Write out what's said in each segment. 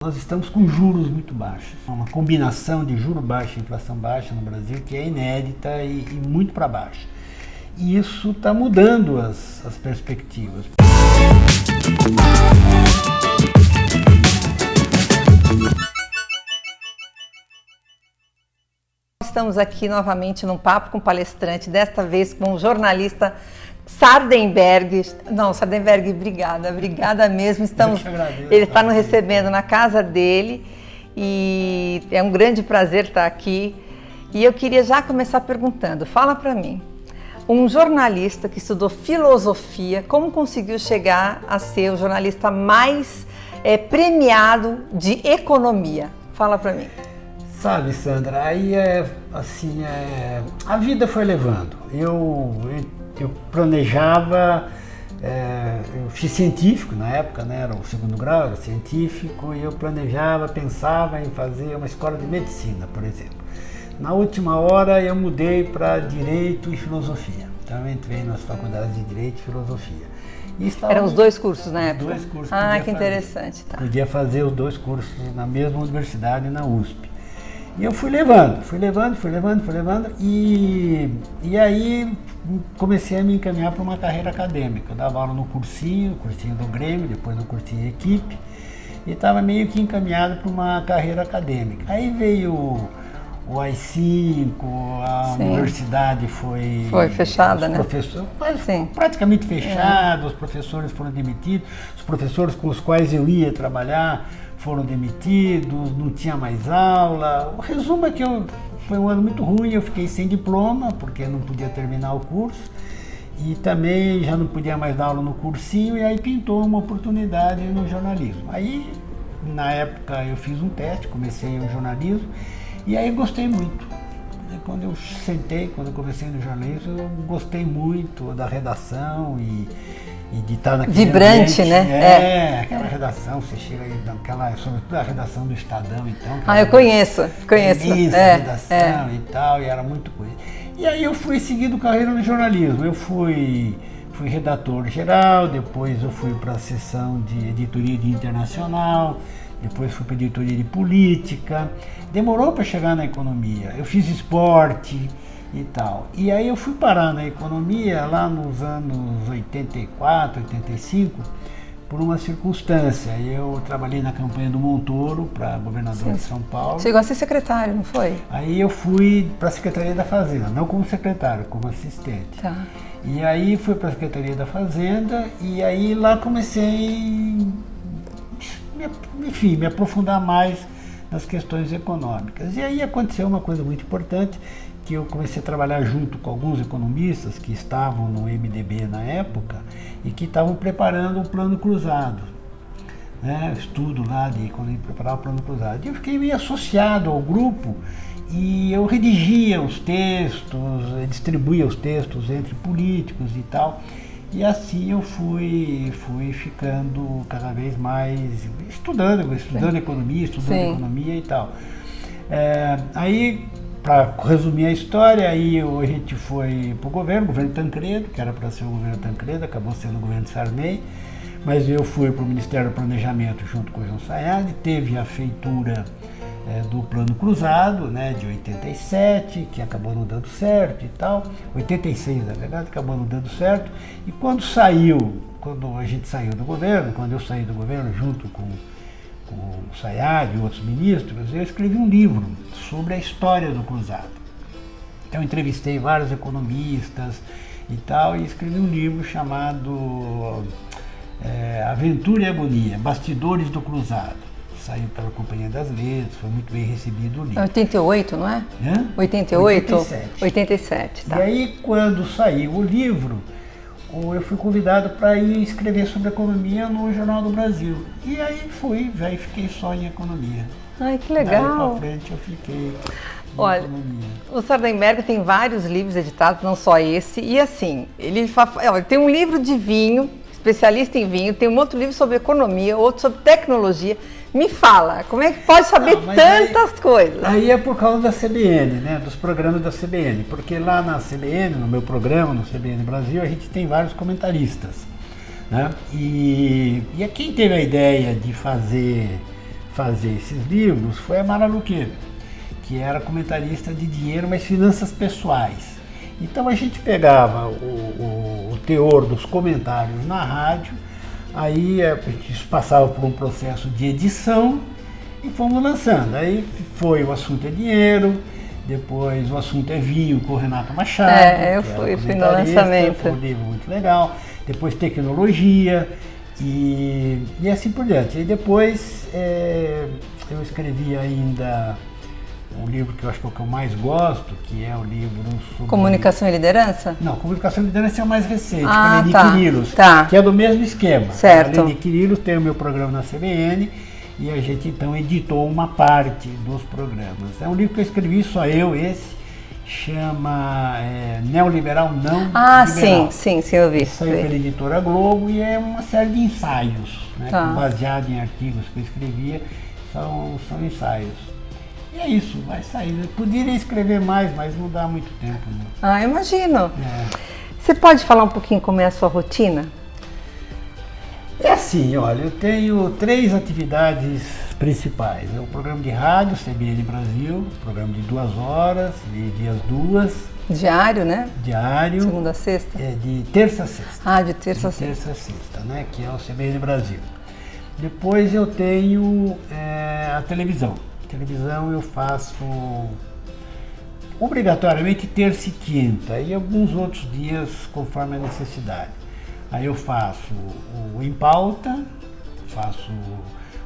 Nós estamos com juros muito baixos, uma combinação de juro baixo e inflação baixa no Brasil que é inédita e muito para baixo. E isso está mudando as perspectivas. Estamos aqui novamente num papo com palestrante, desta vez com o jornalista Sardenberg. Não, Sardenberg, obrigada mesmo. Ele está nos recebendo na casa dele e é um grande prazer estar aqui. E eu queria já começar perguntando, fala para mim, um jornalista que estudou filosofia, como conseguiu chegar a ser o jornalista mais premiado de economia? Fala para mim. Sabe, Sandra, aí a vida foi levando. Eu planejava, eu fiz científico na época, né, era o segundo grau, era científico, e eu planejava, pensava em fazer uma escola de medicina, por exemplo. Na última hora eu mudei para Direito e Filosofia, então eu entrei nas faculdades de Direito e Filosofia. Eram os dois cursos na época? Os dois cursos. Ah, que interessante. Tá. Podia fazer os dois cursos na mesma universidade, na USP. E eu fui levando, e aí comecei a me encaminhar para uma carreira acadêmica. Eu dava aula no cursinho do Grêmio, depois no cursinho Equipe, e estava meio que encaminhado para uma carreira acadêmica. Aí veio o AI-5, a universidade foi fechada, né? Praticamente fechada, os professores foram demitidos, os professores com os quais eu ia trabalhar foram demitidos, não tinha mais aula. O resumo é que foi um ano muito ruim, eu fiquei sem diploma, porque não podia terminar o curso, e também já não podia mais dar aula no cursinho, e aí pintou uma oportunidade no jornalismo. Aí, na época, eu fiz um teste, comecei o jornalismo, e aí gostei muito. Quando eu comecei no jornalismo, eu gostei muito da redação e de estar naquele vibrante, ambiente, né? Aquela redação, você chega aí sobretudo a redação do Estadão, então. Eu conheço. Redação e tal, e era muito coisa. E aí eu fui seguindo carreira no jornalismo. Eu fui redator geral, depois eu fui para a seção de editoria de internacional, depois fui para a editoria de política. Demorou para chegar na economia. Eu fiz esporte e tal. E aí eu fui parar na economia lá nos anos 84, 85, por uma circunstância. Eu trabalhei na campanha do Montoro para governador de São Paulo. Chegou a ser secretário, não foi? Aí eu fui para a Secretaria da Fazenda, não como secretário, como assistente. Tá. E aí fui para a Secretaria da Fazenda e aí lá comecei, me aprofundar mais nas questões econômicas. E aí aconteceu uma coisa muito importante, que eu comecei a trabalhar junto com alguns economistas que estavam no MDB na época e que estavam preparando o Plano Cruzado, né? Estudo lá de economia, preparar o Plano Cruzado. E eu fiquei meio associado ao grupo e eu redigia os textos, distribuía os textos entre políticos e tal. E assim eu fui ficando cada vez mais estudando economia e tal. Aí, para resumir a história, aí a gente foi para o governo Tancredo, que era para ser o governo Tancredo, acabou sendo o governo Sarney, mas eu fui para o Ministério do Planejamento junto com o João Sayad, teve a feitura do Plano Cruzado, né, de 87, que acabou não dando certo e tal, 86 na verdade, acabou não dando certo, e quando a gente saiu do governo, quando eu saí do governo junto com o Sayad e outros ministros, eu escrevi um livro sobre a história do Cruzado. Então eu entrevistei vários economistas e tal, e escrevi um livro chamado Aventura e Agonia, Bastidores do Cruzado. Saiu pela Companhia das Letras, foi muito bem recebido o livro. 88, não é? 88? 87, tá. E aí, quando saiu o livro, eu fui convidado para ir escrever sobre economia no Jornal do Brasil. E aí fiquei só em economia. Ai, que legal! Daí para frente eu fiquei em economia. O Sardenberg tem vários livros editados, não só esse, e assim, ele tem um livro de vinho, especialista em vinho, tem um outro livro sobre economia, outro sobre tecnologia. Me fala, como é que pode saber tantas coisas? Aí é por causa da CBN, né, dos programas da CBN, porque lá na CBN, no meu programa, no CBN Brasil, a gente tem vários comentaristas, né, e quem teve a ideia de fazer fazer esses livros foi a Mara Luqueira, que era comentarista de dinheiro, mas finanças pessoais. Então a gente pegava o teor dos comentários na rádio, aí a gente passava por um processo de edição e fomos lançando. Aí foi O Assunto é Dinheiro, depois O Assunto é Vinho com o Renato Machado. Eu fui no lançamento. Foi um livro muito legal. Depois Tecnologia e assim por diante. E depois eu escrevi ainda um livro que eu acho que é o que eu mais gosto, que é o livro sobre... Comunicação e Liderança? Não, Comunicação e Liderança é o mais recente, com a Leni Quirilos, que é do mesmo esquema. Certo. A Leni Quirilos tem o meu programa na CBN e a gente então editou uma parte dos programas. É um livro que eu escrevi, só eu, esse, chama Neoliberal Não Liberal. Sim, eu vi. Saiu pela editora Globo e é uma série de ensaios, né, baseado em artigos que eu escrevia, são ensaios. E é isso, vai sair. Eu poderia escrever mais, mas não dá muito tempo. Né? Imagino. Você pode falar um pouquinho como é a sua rotina? É assim, olha, eu tenho 3 atividades principais. É o programa de rádio, CBN Brasil, programa de 2 horas, de dias 2. Diário, né? Diário. Segunda a sexta? De terça a sexta. De terça a sexta. Terça a sexta, né? Que é o CBN Brasil. Depois eu tenho a televisão. Televisão eu faço obrigatoriamente terça e quinta e alguns outros dias conforme a necessidade. Aí eu faço o Em Pauta, faço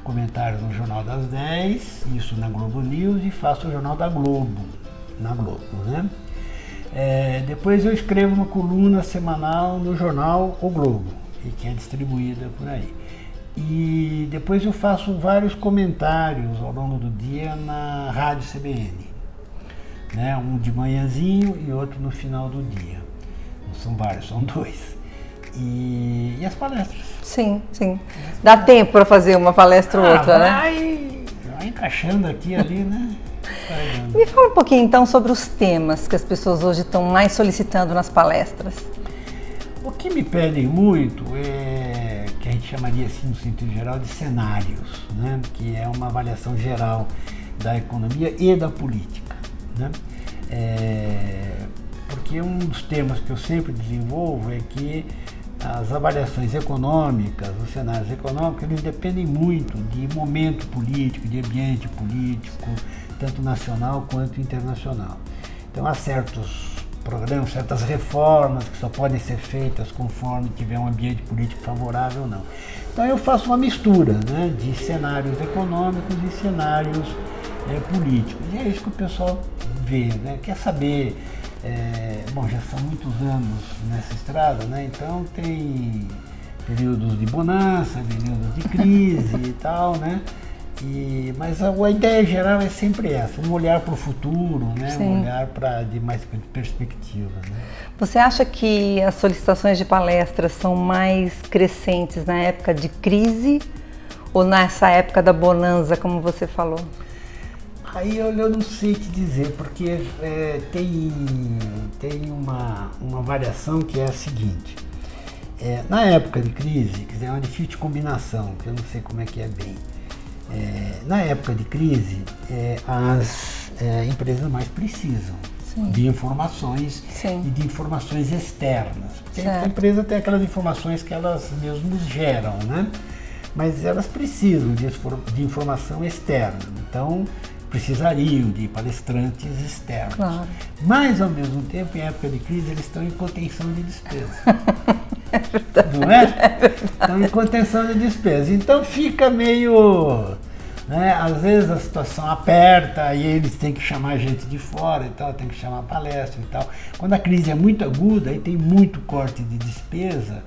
comentários no Jornal das 10, isso na Globo News, e faço o Jornal da Globo, na Globo, né? Depois eu escrevo uma coluna semanal no jornal O Globo, e que é distribuída por aí. E depois eu faço vários comentários ao longo do dia na Rádio CBN, né? Um de manhãzinho e outro no final do dia. Não são vários, são 2. E as palestras. Sim. Dá tempo para fazer uma palestra ou outra, né? Vai encaixando aqui ali, né? Me fala um pouquinho então sobre os temas que as pessoas hoje estão mais solicitando nas palestras. O que me pedem muito que a gente chamaria assim no sentido geral de cenários, né? Que é uma avaliação geral da economia e da política, né? Porque um dos temas que eu sempre desenvolvo é que as avaliações econômicas, os cenários econômicos, eles dependem muito de momento político, de ambiente político, tanto nacional quanto internacional. Então há certos programas, certas reformas que só podem ser feitas conforme tiver um ambiente político favorável ou não. Então eu faço uma mistura, né, de cenários econômicos e cenários políticos. E é isso que o pessoal vê, né? Quer saber, bom, já são muitos anos nessa estrada, né? Então tem períodos de bonança, períodos de crise e tal, né? Mas a ideia geral é sempre essa, um olhar para o futuro, né? Sim. Um olhar de mais perspectiva. Né? Você acha que as solicitações de palestras são mais crescentes na época de crise ou nessa época da bonança, como você falou? Aí eu não sei te dizer, porque tem uma variação que é a seguinte. Na época de crise, quer dizer, é uma difícil combinação, que eu não sei como é que é bem. Na época de crise, as empresas mais precisam de informações e de informações externas. Porque a empresa tem aquelas informações que elas mesmas geram, né? Mas elas precisam de informação externa. Então, precisariam de palestrantes externos. Claro. Mas, ao mesmo tempo, em época de crise, eles estão em contenção de despesa. Não é? Estão em contenção de despesa. Então fica meio... Né? Às vezes a situação aperta e eles têm que chamar gente de fora e tal, tem que chamar palestra e tal. Quando a crise é muito aguda, aí tem muito corte de despesa.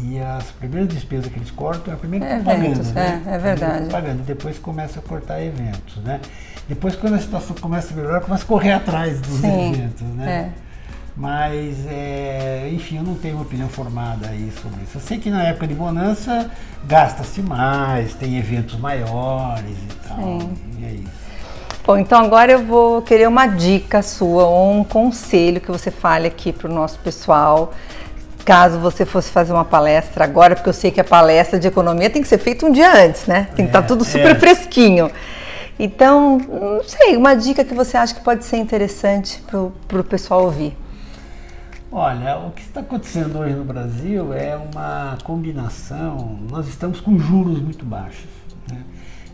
E as primeiras despesas que eles cortam é a primeira propaganda, eventos, né? É verdade. Propaganda, depois começa a cortar eventos, né? Depois, quando a situação começa a melhorar, começa a correr atrás dos eventos, né? Mas, enfim, eu não tenho uma opinião formada aí sobre isso. Eu sei que na época de bonança gasta-se mais, tem eventos maiores e tal, e é isso. Bom, então agora eu vou querer uma dica sua ou um conselho que você fale aqui para o nosso pessoal. caso você fosse fazer uma palestra agora, porque eu sei que a palestra de economia tem que ser feita um dia antes, né? Tem que estar tudo super fresquinho. Então, não sei, uma dica que você acha que pode ser interessante para o pessoal ouvir. Olha, o que está acontecendo hoje no Brasil é uma combinação, nós estamos com juros muito baixos, né?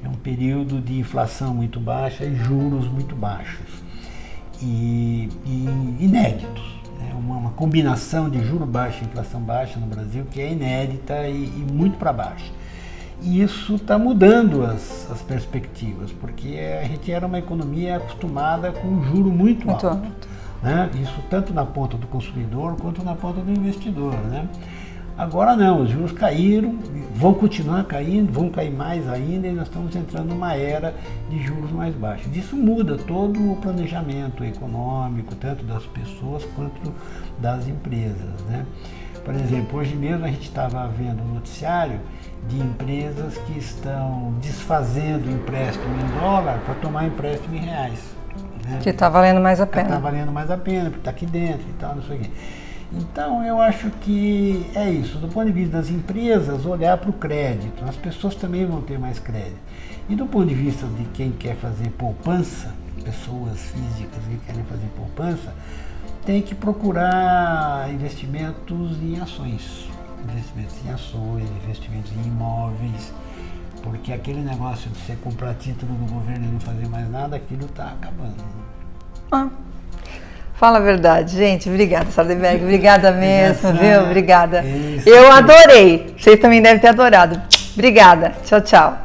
É um período de inflação muito baixa e juros muito baixos e inéditos, né? Uma combinação de juro baixo e inflação baixa no Brasil que é inédita e muito para baixo. E isso está mudando as perspectivas, porque a gente era uma economia acostumada com um juro muito alto. Né? Isso tanto na ponta do consumidor quanto na ponta do investidor. Né? Agora não, os juros caíram, vão continuar caindo, vão cair mais ainda e nós estamos entrando numa era de juros mais baixos. Isso muda todo o planejamento econômico, tanto das pessoas quanto das empresas. Né? Por exemplo, hoje mesmo a gente estava vendo um noticiário de empresas que estão desfazendo empréstimo em dólar para tomar empréstimo em reais. Né? Que está valendo mais a pena. Está valendo mais a pena, porque está aqui dentro e tal, não sei o quê. Então, eu acho que é isso. Do ponto de vista das empresas, olhar para o crédito. As pessoas também vão ter mais crédito. E do ponto de vista de quem quer fazer poupança, pessoas físicas que querem fazer poupança, tem que procurar investimentos em ações. Investimentos em imóveis. Porque aquele negócio de você comprar título do governo e não fazer mais nada, aquilo está acabando. Fala a verdade, gente. Obrigada, Sardenberg. Obrigada mesmo, viu? Obrigada. Isso. Eu adorei. Vocês também devem ter adorado. Obrigada. Tchau, tchau.